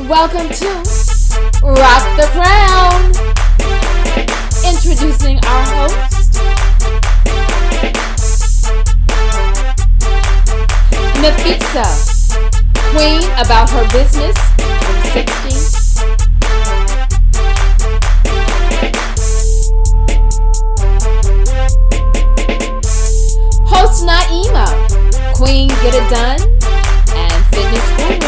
Welcome to Rock the Crown. Introducing our host, Nafisa, queen about her business in 60. Host Naima, queen get it done and fitness guru.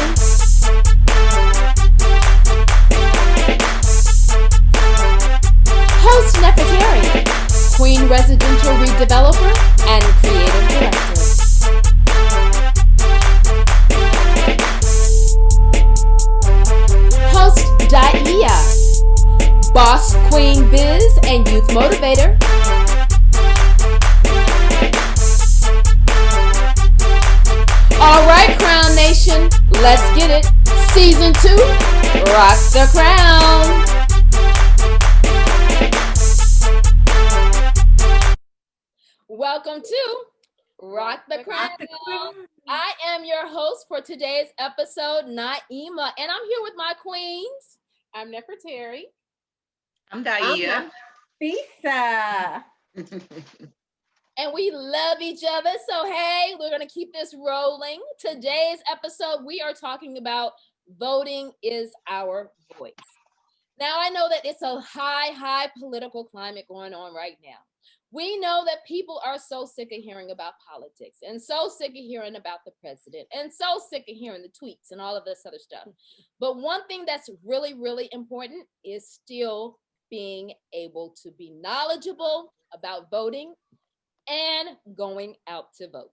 Host Nefertari, queen residential redeveloper and creative director. Host Daia, boss queen biz and youth motivator. All right, Crown Nation, let's get it. Season 2, Rock the Crown. Welcome to Rock the Crown. I am your host for today's episode, Naima, and I'm here with my queens. I'm Nefertari. I'm Daia. Bisa. And we love each other. So, hey, we're going to keep this rolling. Today's episode, we are talking about voting is our voice. Now, I know that it's a high political climate going on right now. We know that people are so sick of hearing about politics and so sick of hearing about the president and so sick of hearing the tweets and all of this other stuff. But one thing that's really, really important is still being able to be knowledgeable about voting and going out to vote.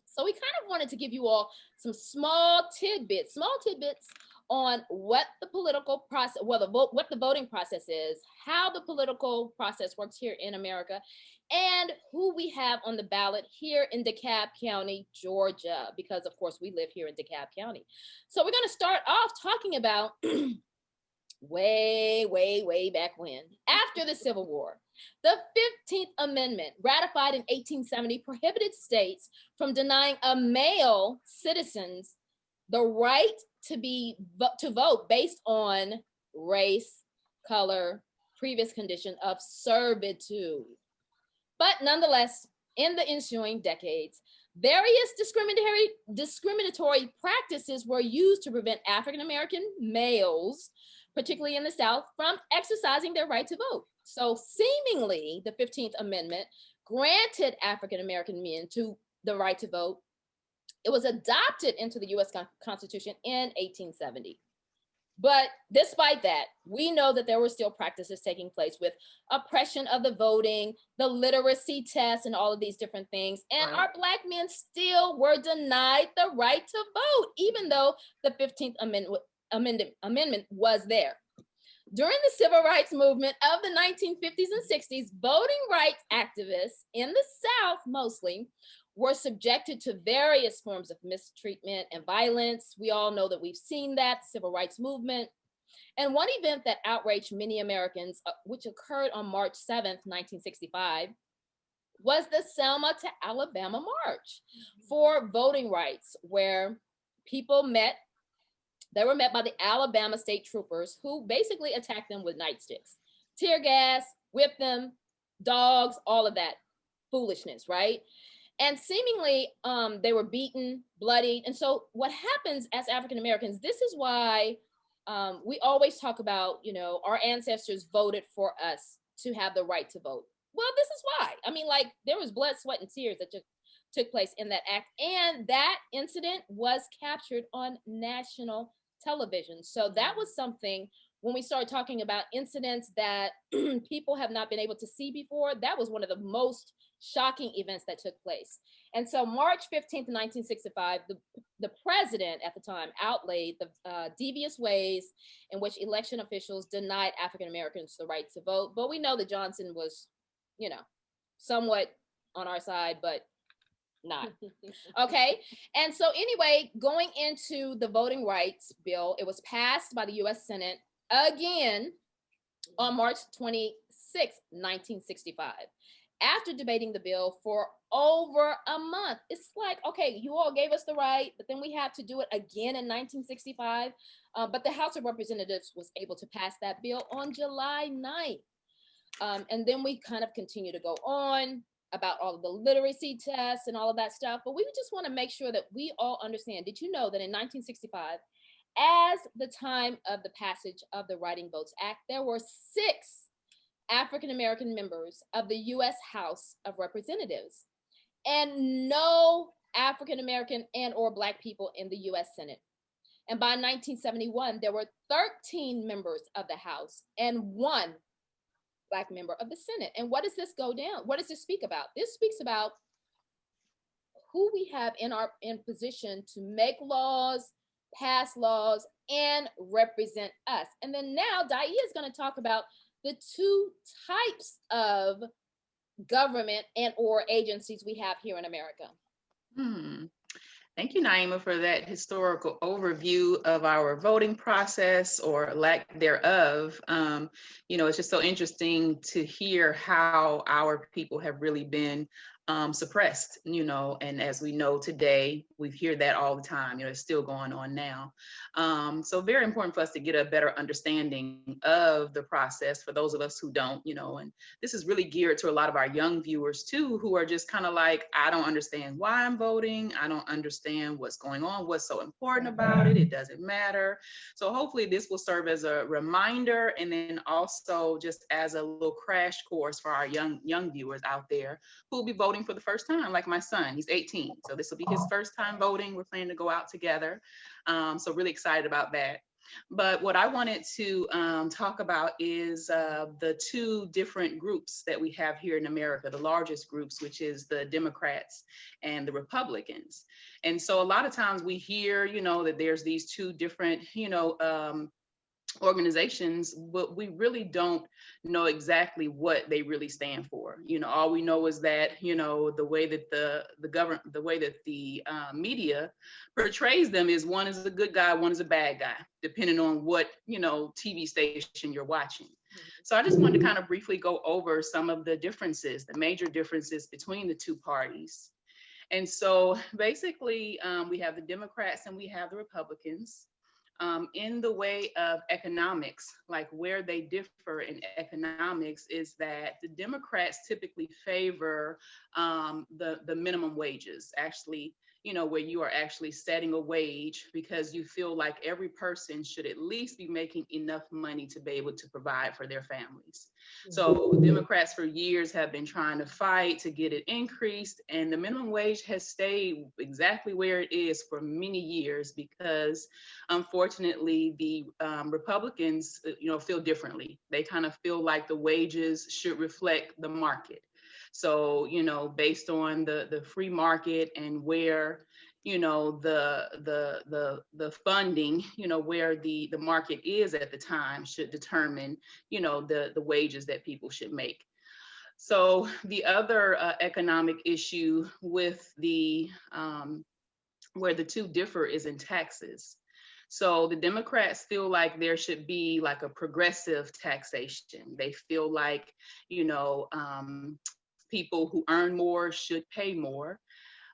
So we kind of wanted to give you all some small tidbits on what the political process, what the voting process is, how the political process works here in America, and who we have on the ballot here in DeKalb County, Georgia, because of course we live here in DeKalb County. So we're going to start off talking about way back when, after the Civil War. The 15th Amendment, ratified in 1870, prohibited states from denying a male citizens the right to vote based on race, color, previous condition of servitude. But nonetheless, in the ensuing decades, various discriminatory practices were used to prevent African American males, particularly in the South, from exercising their right to vote. So seemingly, the 15th Amendment granted African American men the right to vote. It was adopted into the U.S. Constitution in 1870. But despite that, we know that there were still practices taking place with oppression of the voting, the literacy test, and all of these different things. And our Black men still were denied the right to vote, even though the 15th Amendment was there. During the civil rights movement of the 1950s and 60s, voting rights activists in the South mostly were subjected to various forms of mistreatment and violence. We all know that we've seen that civil rights movement. And one event that outraged many Americans, which occurred on March 7th, 1965, was the Selma to Alabama March for voting rights, where people met. They were met by the Alabama state troopers, who basically attacked them with nightsticks, tear gas, whipped them, dogs, all of that foolishness, right? And seemingly, they were beaten, bloodied. And so what happens as African Americans, this is why we always talk about, our ancestors voted for us to have the right to vote. Well, this is why. I mean, like, there was blood, sweat, and tears that just took place in that act. And that incident was captured on national television. So that was something, when we started talking about incidents that people have not been able to see before, that was one of the most shocking events that took place. And so March 15th, 1965, the president at the time outlaid the devious ways in which election officials denied African Americans the right to vote. But we know that Johnson was, somewhat on our side, but not. Okay. And so anyway, going into the voting rights bill, it was passed by the U.S. Senate again on March 26, 1965. after debating the bill for over a month. It's like, okay, you all gave us the right, but then we have to do it again in 1965. But the House of Representatives was able to pass that bill on July 9th. And then we kind of continue to go on about all of the literacy tests and all of that stuff. But we just want to make sure that we all understand. Did you know that in 1965, as the time of the passage of the Writing Votes Act, there were 6 African American members of the US House of Representatives and no African American and or Black people in the US Senate. And by 1971, there were 13 members of the House and 1 Black member of the Senate. And what does this go down? What does this speak about? This speaks about who we have in position to make laws, pass laws, and represent us. And then now Daia is going to talk about the 2 types of government and or agencies we have here in America. Thank you, Naima, for that historical overview of our voting process or lack thereof. It's just so interesting to hear how our people have really been suppressed, and as we know today, we hear that all the time, it's still going on now. So very important for us to get a better understanding of the process for those of us who don't, and this is really geared to a lot of our young viewers too, who are just kind of like, I don't understand why I'm voting. I don't understand what's going on, what's so important about it. It doesn't matter. So hopefully this will serve as a reminder, and then also just as a little crash course for our young viewers out there who will be voting for the first time, like my son. He's 18, so this will be his first time voting. We're planning to go out together, so really excited about that. But what I wanted to talk about is the 2 different groups that we have here in America, the largest groups, which is the Democrats and the Republicans. And so a lot of times we hear, that there's these 2 different, organizations, but we really don't know exactly what they really stand for. All we know is that, the way that the way that the media portrays them is one is a good guy, one is a bad guy, depending on what, TV station you're watching. So I just wanted to kind of briefly go over some of the differences, the major differences between the 2 parties. And so basically, we have the Democrats and we have the Republicans. In the way of economics, like where they differ in economics is that the Democrats typically favor the minimum wages, actually, where you are actually setting a wage because you feel like every person should at least be making enough money to be able to provide for their families. So Democrats for years have been trying to fight to get it increased, and the minimum wage has stayed exactly where it is for many years because unfortunately the Republicans, feel differently. They kind of feel like the wages should reflect the market. So, based on the free market and where, the funding, where the market is at the time should determine, the wages that people should make. So the other economic issue with the where the 2 differ is in taxes. So the Democrats feel like there should be like a progressive taxation. They feel like, people who earn more should pay more,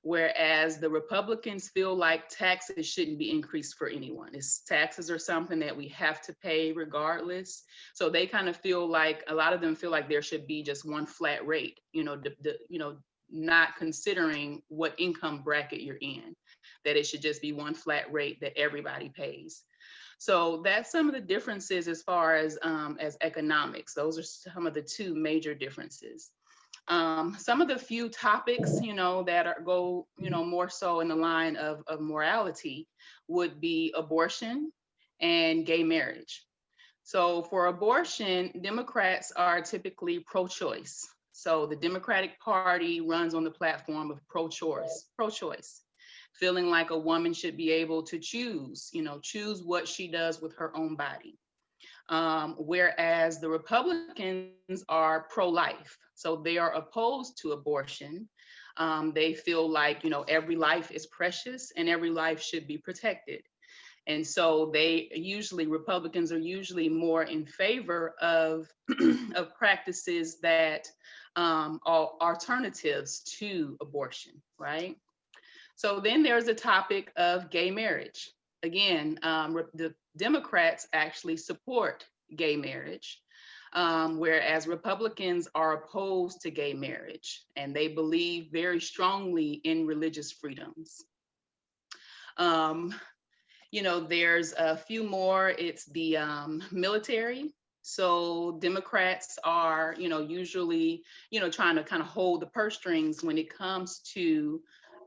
whereas the Republicans feel like taxes shouldn't be increased for anyone. Taxes are something that we have to pay regardless. So they kind of feel like, a lot of them feel like there should be just one flat rate, not considering what income bracket you're in, that it should just be one flat rate that everybody pays. So that's some of the differences as far as economics. Those are some of the 2 major differences. Some of the few topics, that go, more so in the line of morality would be abortion and gay marriage. So for abortion, Democrats are typically pro-choice. So the Democratic Party runs on the platform of pro-choice, feeling like a woman should be able to choose what she does with her own body. Whereas the Republicans are pro-life. So they are opposed to abortion. They feel like, every life is precious and every life should be protected. And so Republicans are usually more in favor of, of practices that are alternatives to abortion, right? So then there's the topic of gay marriage. Again, the Democrats actually support gay marriage, whereas Republicans are opposed to gay marriage, and they believe very strongly in religious freedoms. There's a few more. It's the military. So Democrats are, usually, trying to kind of hold the purse strings when it comes to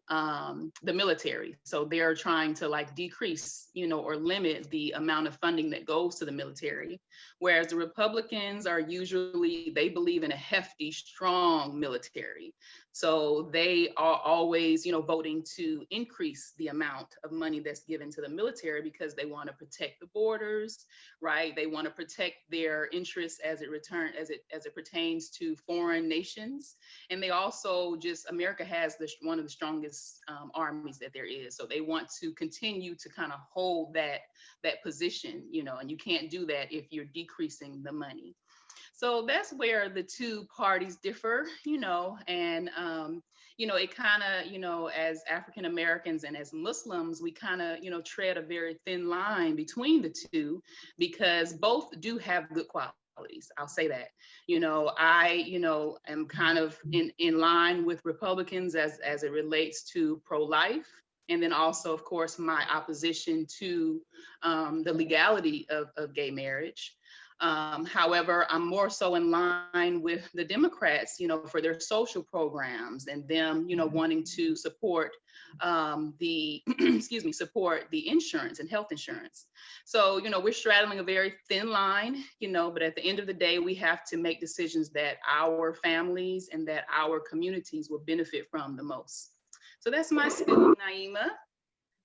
the military. So they're trying to like decrease, or limit the amount of funding that goes to the military. Whereas the Republicans are usually, they believe in a hefty, strong military. So they are always, voting to increase the amount of money that's given to the military because they want to protect the borders, right? They want to protect their interests as it pertains to foreign nations. And they also America has one of the strongest armies that there is. So they want to continue to kind of hold that position, and you can't do that if you're decreasing the money. So that's where the two parties differ, and, it kind of, as African Americans and as Muslims, we kind of, tread a very thin line between the two because both do have good qualities. I'll say that. I, am kind of in line with Republicans as it relates to pro-life. And then also, of course, my opposition to the legality of gay marriage. However, I'm more so in line with the Democrats, for their social programs and them, wanting to support support the insurance and health insurance. So, we're straddling a very thin line, but at the end of the day, we have to make decisions that our families and that our communities will benefit from the most. So that's my spiel, Naima.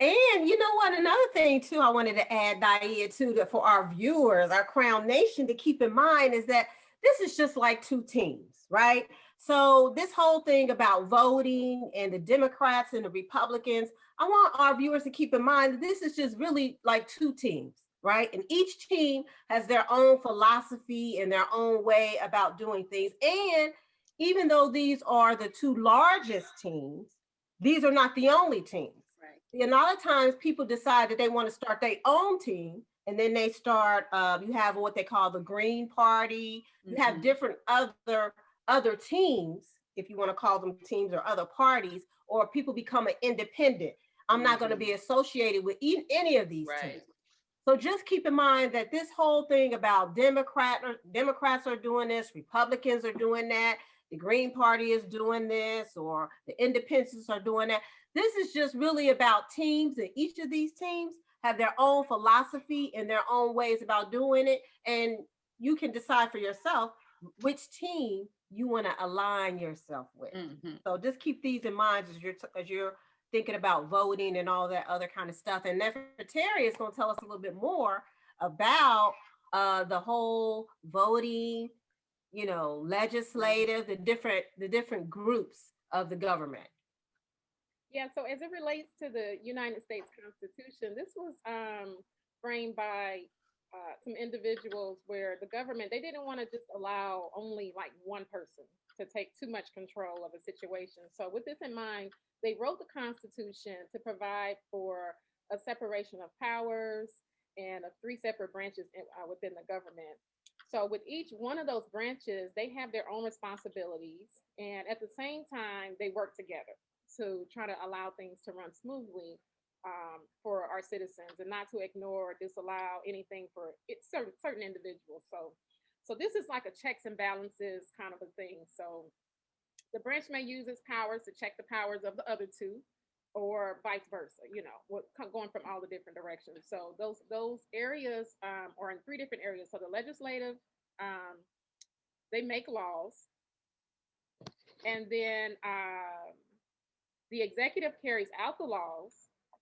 And you know what? Another thing too, I wanted to add, Daia, for our viewers, our Crown Nation, to keep in mind is that this is just like two teams, right? So this whole thing about voting and the Democrats and the Republicans, I want our viewers to keep in mind that this is just really like two teams, right? And each team has their own philosophy and their own way about doing things. And even though these are the two largest teams, these are not the only teams. A lot of times people decide that they want to start their own team, and then they start, you have what they call the Green Party. You have different other teams, if you want to call them teams, or other parties, or people become an independent. I'm not going to be associated with any of these teams. So just keep in mind that this whole thing about Democrats are doing this, Republicans are doing that, the Green Party is doing this, or the independents are doing that. This is just really about teams, and each of these teams have their own philosophy and their own ways about doing it. And you can decide for yourself which team you want to align yourself with. So just keep these in mind as you're thinking about voting and all that other kind of stuff. And Nefertari is going to tell us a little bit more about the whole voting, legislative, the different groups of the government. Yeah, so as it relates to the United States Constitution, this was framed by some individuals where the government, they didn't want to just allow only like one person to take too much control of a situation. So with this in mind, they wrote the Constitution to provide for a separation of powers and of three separate branches within the government. So with each one of those branches, they have their own responsibilities, and at the same time, they work together to try to allow things to run smoothly for our citizens, and not to ignore or disallow anything for certain individuals. So this is like a checks and balances kind of a thing. So the branch may use its powers to check the powers of the other two, or vice versa, going from all the different directions. So those areas are in three different areas. So the legislative, they make laws, and then the executive carries out the laws,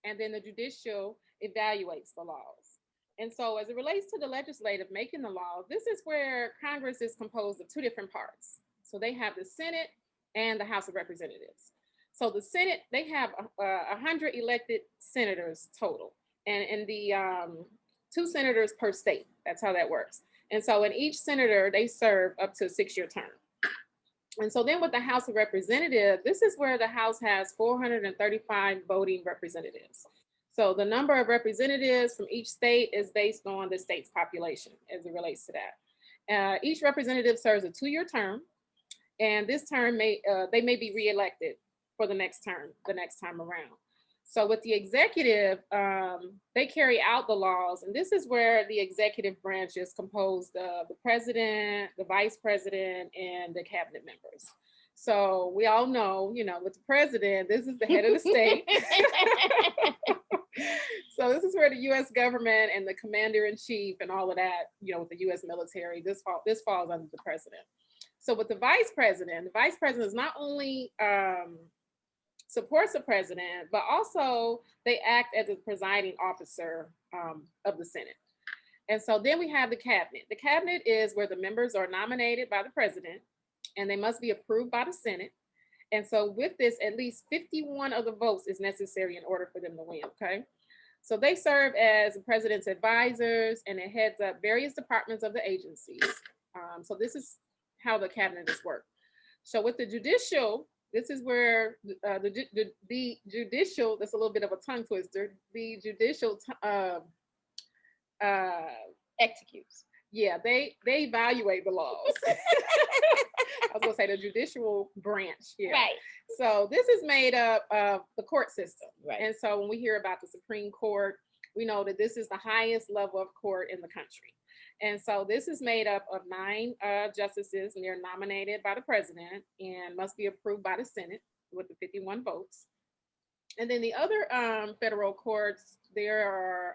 and then the judicial evaluates the laws. And so as it relates to the legislative making the laws, this is where Congress is composed of two different parts. So they have the Senate and the House of Representatives. So the Senate, they have 100 elected senators total. and the 2 senators per state. That's how that works. And so in each senator, they serve up to a 6-year term. And so then with the House of Representatives, this is where the House has 435 voting representatives. So the number of representatives from each state is based on the state's population as it relates to that. Each representative serves a 2-year term, and this term they may be reelected for the next time around. So with the executive, they carry out the laws, and this is where the executive branch is composed of the president, the vice president, and the cabinet members. So we all know, with the president, this is the head of the state. So this is where the U.S. government and the commander-in-chief and all of that, with the U.S. military, this falls under the president. So with the vice president is not only supports the president, but also they act as a presiding officer of the Senate. And so then we have the cabinet. The cabinet is where the members are nominated by the president, and they must be approved by the Senate. And so with this, at least 51 of the votes is necessary in order for them to win, okay? So they serve as the president's advisors, and it heads up various departments of the agencies. So this is how the cabinet is worked. So with the judicial, this is where the judicial, that's a little bit of a tongue twister, the judicial Executes. Yeah, they evaluate the laws. I was gonna say the judicial branch. Yeah. Right. So this is made up of the court system. Right. And so when we hear about the Supreme Court, we know that this is the highest level of court in the country. And so this is made up of 9 justices, and they're nominated by the president and must be approved by the Senate with the 51 votes. And then the other federal courts, they're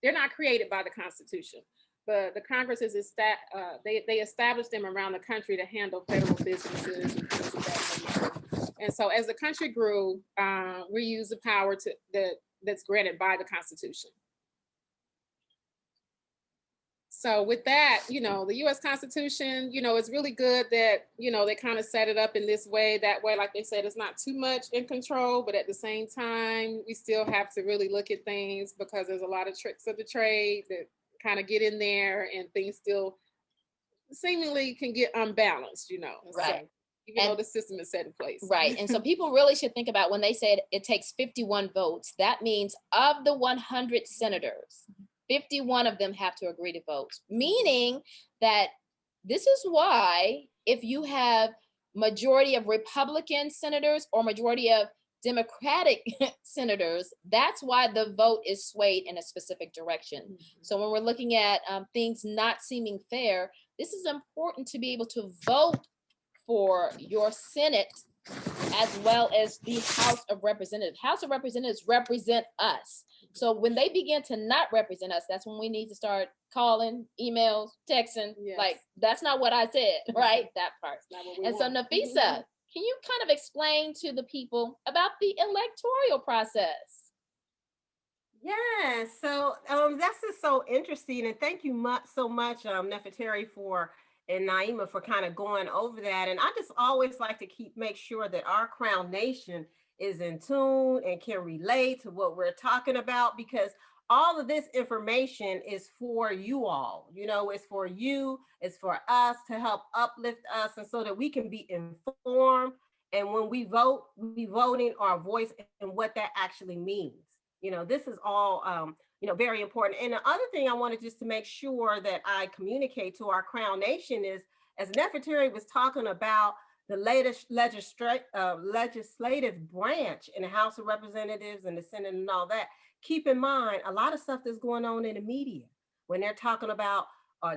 not created by the Constitution, but the Congress is they established them around the country to handle federal businesses and things of that nature. And so as the country grew, we use the power that's granted by the Constitution. So with that, the U.S. Constitution, it's really good that, they kind of set it up in this way. That way, like they said, it's not too much in control, but at the same time, we still have to really look at things because there's a lot of tricks of the trade that kind of get in there, and things still seemingly can get unbalanced, Right. So, even though the system is set in place. Right. And so people really should think about when they say it takes 51 votes, that means of the 100 senators, 51 of them have to agree to vote, meaning that this is why if you have majority of Republican senators or majority of Democratic senators, that's why the vote is swayed in a specific direction. Mm-hmm. So when we're looking at things not seeming fair, this is important to be able to vote for your Senate as well as the House of Representatives. House of Representatives represent us. So when they begin to not represent us, that's when we need to start calling, emails, texting. Yes. Like, that's not what I said, right? That part. And so Nafisa, can you kind of explain to the people about the electoral process? Yeah, so that's just so interesting. And thank you so much, Nefertari, and Naima for kind of going over that. And I just always like to make sure that our Crown Nation is in tune and can relate to what we're talking about, because all of this information is for you all. It's for you, it's for us to help uplift us, and so that we can be informed. And when we vote, we voting our voice and what that actually means. This is all very important. And the other thing I wanted just to make sure that I communicate to our Crown Nation is, as Nefertari was talking about the latest legislative branch in the House of Representatives and the Senate and all that, keep in mind a lot of stuff that's going on in the media when they're talking about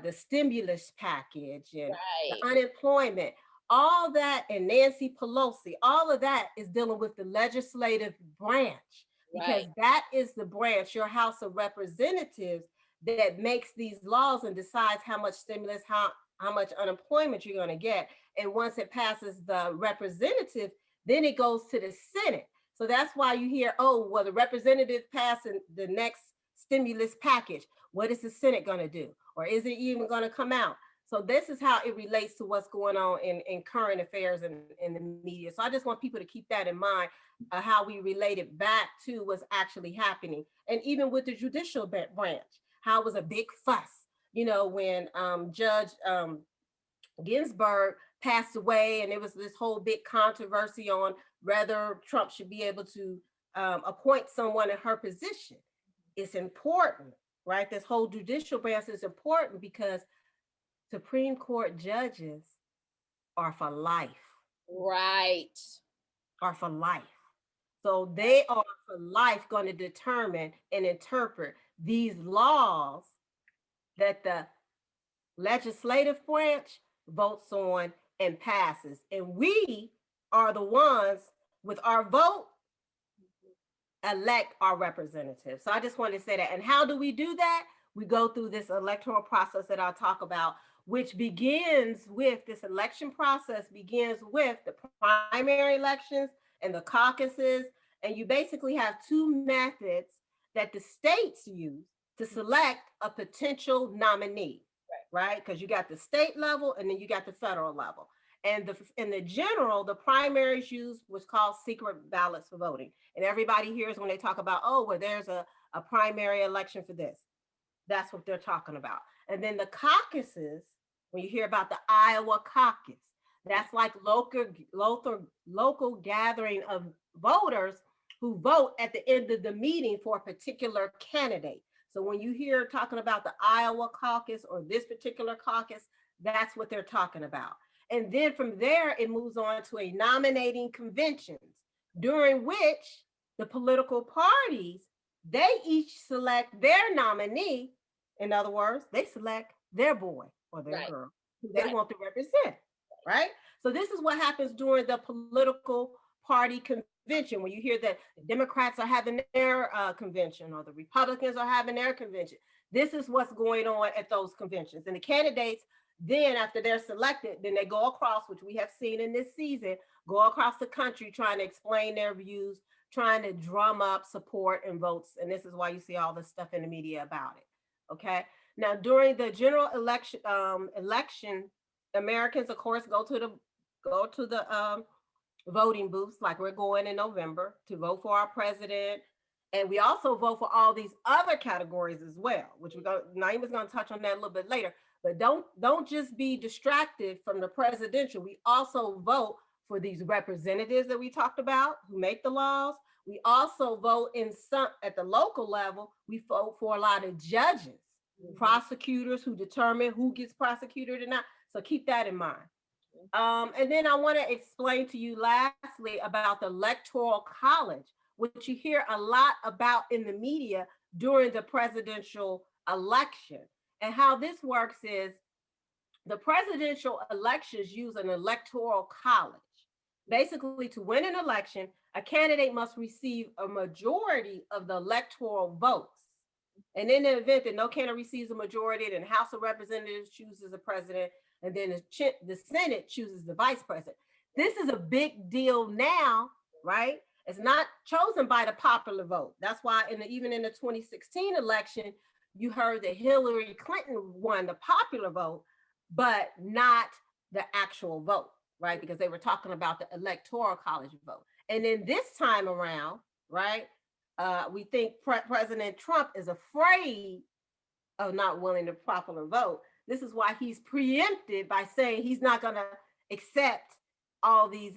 the stimulus package and the unemployment, all that, and Nancy Pelosi, all of that is dealing with the legislative branch, because that is the branch, your House of Representatives, that makes these laws and decides how much stimulus, how much unemployment you're going to get. And once it passes the representative, then it goes to the Senate. So that's why you hear, the representative passing the next stimulus package. What is the Senate going to do? Or is it even going to come out? So this is how it relates to what's going on in current affairs and in the media. So I just want people to keep that in mind, how we relate it back to what's actually happening. And even with the judicial branch, how it was a big fuss, you know, when Judge Ginsburg passed away, and it was this whole big controversy on whether Trump should be able to appoint someone in her position. It's important, right? This whole judicial branch is important because Supreme Court judges are for life. Right. Are for life. So they are for life going to determine and interpret these laws that the legislative branch votes on and passes. And we are the ones with our vote elect our representatives. So I just wanted to say that. And how do we do that? We go through this electoral process that I'll talk about, which begins with this election process, begins with the primary elections and the caucuses. And you basically have two methods that the states use to select a potential nominee, right? Because you got the state level and then you got the federal level. And in the general, the primaries use what's called secret ballots for voting. And everybody hears when they talk about, oh, well, there's a primary election for this. That's what they're talking about. And then the caucuses, when you hear about the Iowa caucus, that's like local gathering of voters who vote at the end of the meeting for a particular candidate. So when you hear talking about the Iowa caucus or this particular caucus, that's what they're talking about. And then from there, it moves on to a nominating conventions, during which the political parties, they each select their nominee. In other words, they select their boy or their girl who they want to represent, right? So this is what happens during the political party convention, when you hear that the Democrats are having their convention or the Republicans are having their convention. This is what's going on at those conventions. And the candidates, then after they're selected, then they go across, which we have seen in this season, go across the country trying to explain their views, trying to drum up support and votes. And this is why you see all this stuff in the media about it. Okay. Now, during the general election, Americans, of course, go to the voting booths, like we're going in November, to vote for our president. And we also vote for all these other categories as well, which Naima's going to touch on that a little bit later. But don't just be distracted from the presidential. We also vote for these representatives that we talked about who make the laws. We also vote at the local level. We vote for a lot of judges, prosecutors who determine who gets prosecuted or not. So keep that in mind. And then I want to explain to you lastly about the electoral college, which you hear a lot about in the media during the presidential election. And how this works is the presidential elections use an electoral college. Basically, to win an election, a candidate must receive a majority of the electoral votes. And in the event that no candidate receives a majority, then the House of Representatives chooses a president, and then the Senate chooses the vice president. This is a big deal now, right? It's not chosen by the popular vote. That's why even in the 2016 election, you heard that Hillary Clinton won the popular vote, but not the actual vote, right? Because they were talking about the electoral college vote. And then this time around, right, we think President Trump is afraid of not winning the popular vote. This is why he's preempted by saying he's not going to accept all these,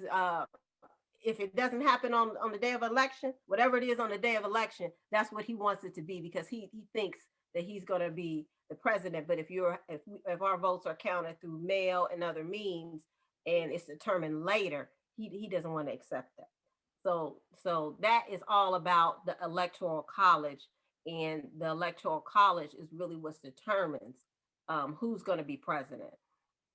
if it doesn't happen on the day of election, whatever it is on the day of election, that's what he wants it to be, because he thinks that he's going to be the president. But if our votes are counted through mail and other means, and it's determined later, he doesn't want to accept that. So that is all about the electoral college, and the electoral college is really what determines who's going to be president.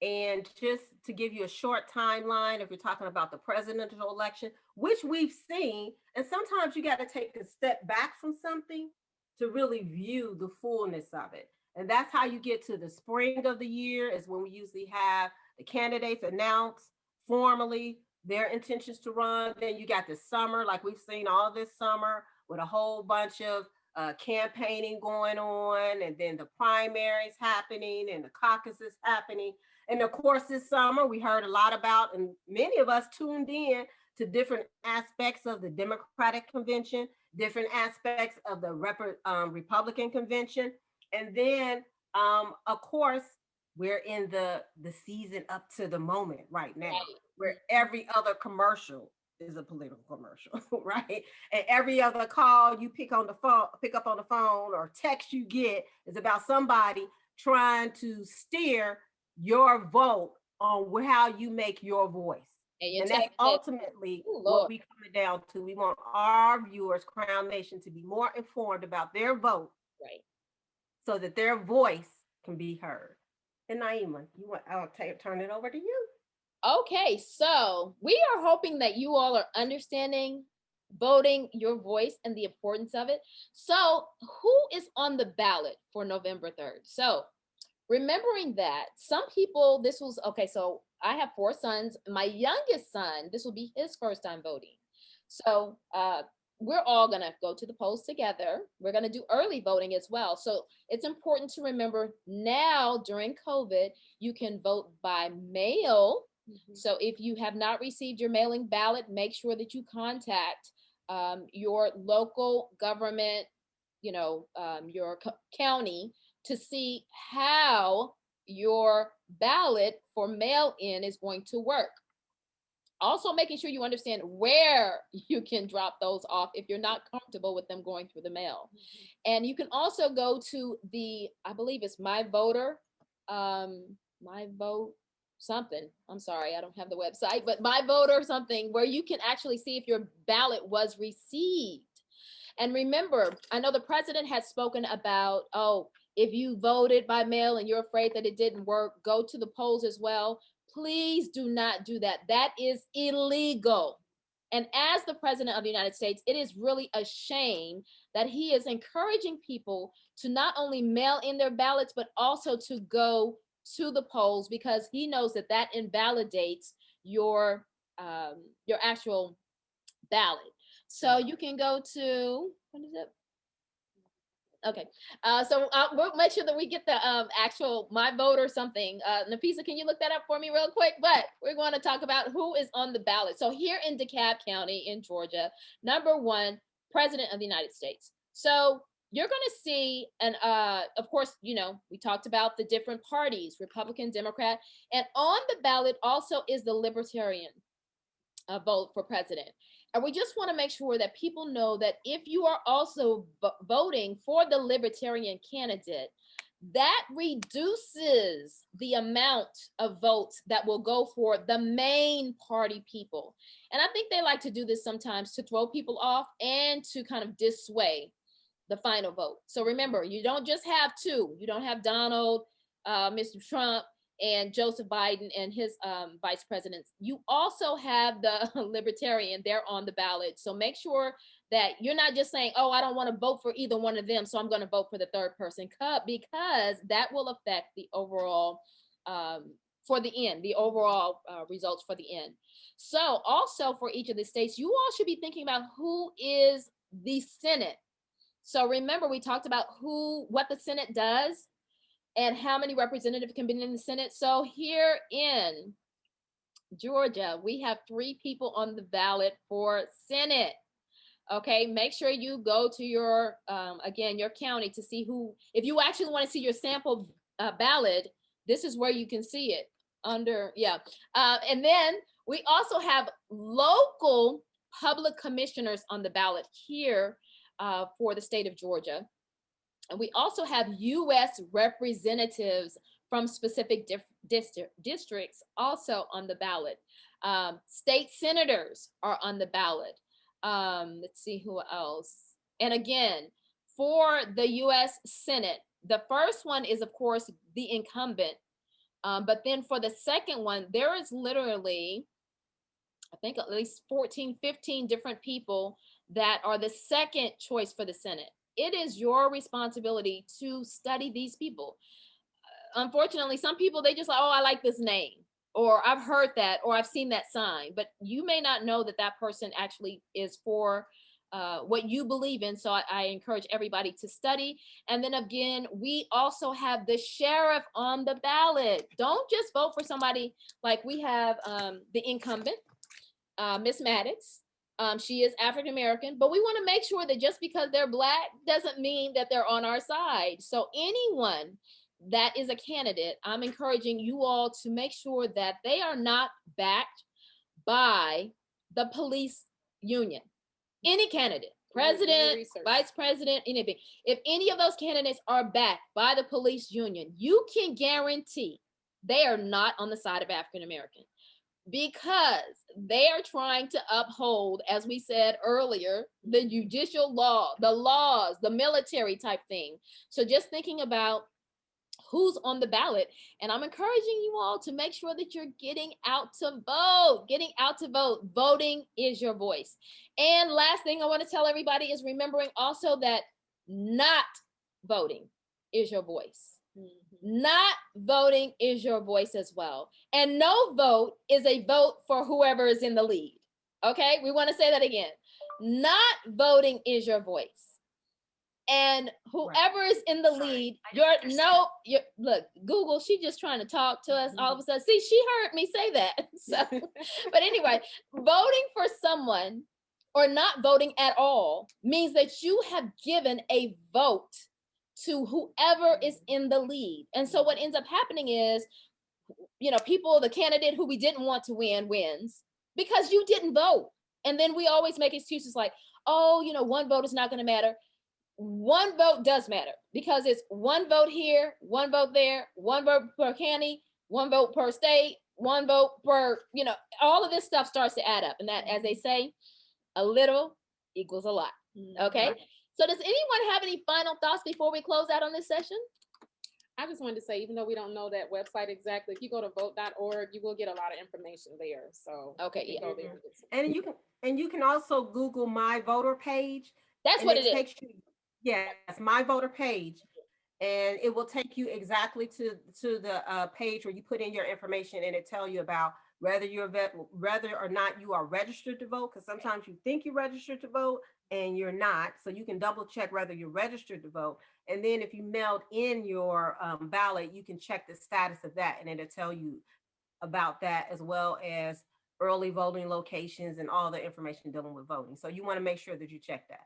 And just to give you a short timeline, if you're talking about the presidential election, which we've seen, and sometimes you got to take a step back from something to really view the fullness of it. And that's how you get to the spring of the year, is when we usually have the candidates announce formally their intentions to run. Then you got the summer, like we've seen all this summer, with a whole bunch of campaigning going on, and then the primaries happening, and the caucuses happening. And of course, this summer we heard a lot about, and many of us tuned in to different aspects of the Democratic convention, different aspects of the Republican convention, and then of course we're in the season up to the moment right now, Right. where every other commercial is a political commercial, right? And every other call you pick up on the phone, or text you get is about somebody trying to steer your vote on how you make your voice. And that's ultimately what we coming down to. We want our viewers, Crown Nation, to be more informed about their vote, right, so that their voice can be heard. And Naima, I'll turn it over to you. Okay, so we are hoping that you all are understanding voting, your voice, and the importance of it. So who is on the ballot for November 3rd? So remembering that some people, so I have 4 sons. My youngest son, this will be his first time voting. So we're all gonna go to the polls together. We're gonna do early voting as well. So it's important to remember now during COVID, you can vote by mail. So if you have not received your mailing ballot, make sure that you contact your local government, your county, to see how your ballot for mail-in is going to work. Also making sure you understand where you can drop those off if you're not comfortable with them going through the mail. And you can also go to I believe it's My Voter, My Vote something. I'm sorry, I don't have the website, but My Voter something, where you can actually see if your ballot was received. And remember, I know the president has spoken about, if you voted by mail and you're afraid that it didn't work, go to the polls as well. Please do not do that. That is illegal. And as the president of the United States, it is really a shame that he is encouraging people to not only mail in their ballots, but also to go to the polls, because he knows that that invalidates your actual ballot. So you can go to, what is it? Okay, so we'll make sure that we get the actual My Vote or something. Nafisa, can you look that up for me real quick? But we're going to talk about who is on the ballot. So here in DeKalb County in Georgia, number 1, President of the United States. So you're going to see, and of course, we talked about the different parties, Republican, Democrat, and on the ballot also is the Libertarian vote for president. And we just want to make sure that people know that if you are also voting for the Libertarian candidate, that reduces the amount of votes that will go for the main party people. And I think they like to do this sometimes to throw people off and to kind of dissuade the final vote. So remember, you don't just have 2. You don't have Donald, Mr. Trump, and Joseph Biden and his vice presidents. You also have the Libertarian. They're on the ballot. So make sure that you're not just saying, I don't want to vote for either one of them, so I'm going to vote for the third person, because that will affect the overall, for the end, the overall results for the end. So also for each of the states, you all should be thinking about who is the Senate. So remember, we talked about what the Senate does and how many representatives can be in the Senate. So here in Georgia, we have 3 people on the ballot for Senate. Okay, make sure you go to your, again, your county to see if you actually want to see your sample ballot, this is where you can see it under, and then we also have local public commissioners on the ballot here for the state of Georgia. And we also have U.S. representatives from specific districts also on the ballot. State senators are on the ballot. Let's see who else. And again, for the U.S. Senate, the first one is, of course, the incumbent. But then for the second one, there is literally, I think, at least 14, 15 different people that are the second choice for the Senate. It is your responsibility to study these people. Unfortunately, some people, they just like, I like this name, or I've heard that, or I've seen that sign, but you may not know that that person actually is for what you believe in. So I encourage everybody to study. And then again, we also have the sheriff on the ballot. Don't just vote for somebody like we have the incumbent, Miss Maddox. She is African American, but we want to make sure that just because they're Black doesn't mean that they're on our side. So anyone that is a candidate, I'm encouraging you all to make sure that they are not backed by the police union. Any candidate, president, vice president, anything. If any of those candidates are backed by the police union, you can guarantee they are not on the side of African American, because they are trying to uphold, as we said earlier, the judicial law, the laws, the military type thing. So just thinking about who's on the ballot. And I'm encouraging you all to make sure that you're getting out to vote. Getting out to vote. Voting is your voice. And last thing I want to tell everybody is remembering also that not voting is your voice. Not voting is your voice as well. And no vote is a vote for whoever is in the lead. Okay, we want to say that again. Not voting is your voice. And whoever is in the lead, look, Google, she just trying to talk to us all of a sudden. See, she heard me say that. So, but anyway, voting for someone or not voting at all means that you have given a vote to whoever is in the lead. And so what ends up happening is, people, the candidate who we didn't want to win wins because you didn't vote. And then we always make excuses like, oh, one vote is not going to matter. One vote does matter, because it's one vote here, one vote there, one vote per county, one vote per state, one vote per, all of this stuff starts to add up. And that, as they say, a little equals a lot. Okay. So does anyone have any final thoughts before we close out on this session? I just wanted to say, even though we don't know that website exactly, if you go to vote.org, you will get a lot of information there. So okay, yeah. And you can also Google my voter page. That's what it is. Yes, my voter page, and it will take you exactly to the page where you put in your information, and it tell you about whether or not you are registered to vote, because sometimes you think you're registered to vote and you're not. So you can double check whether you're registered to vote. And then if you mailed in your ballot, you can check the status of that, and it'll tell you about that, as well as early voting locations and all the information dealing with voting. So you want to make sure that you check that.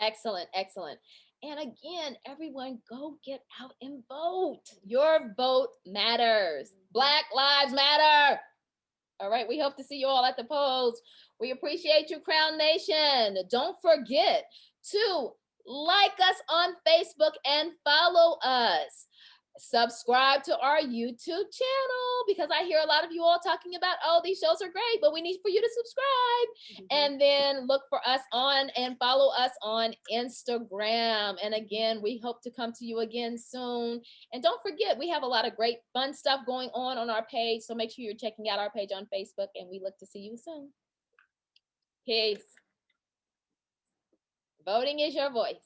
Excellent, excellent. And again, everyone, go get out and vote. Your vote matters. Black Lives Matter. All right, we hope to see you all at the polls. We appreciate you, Crown Nation. Don't forget to like us on Facebook and follow us. Subscribe to our YouTube channel, because I hear a lot of you all talking about, oh, these shows are great, but we need for you to subscribe. And then look for us on and follow us on Instagram. And again, we hope to come to you again soon. And don't forget, we have a lot of great fun stuff going on our page. So make sure you're checking out our page on Facebook, and we look to see you soon. Peace. Voting is your voice.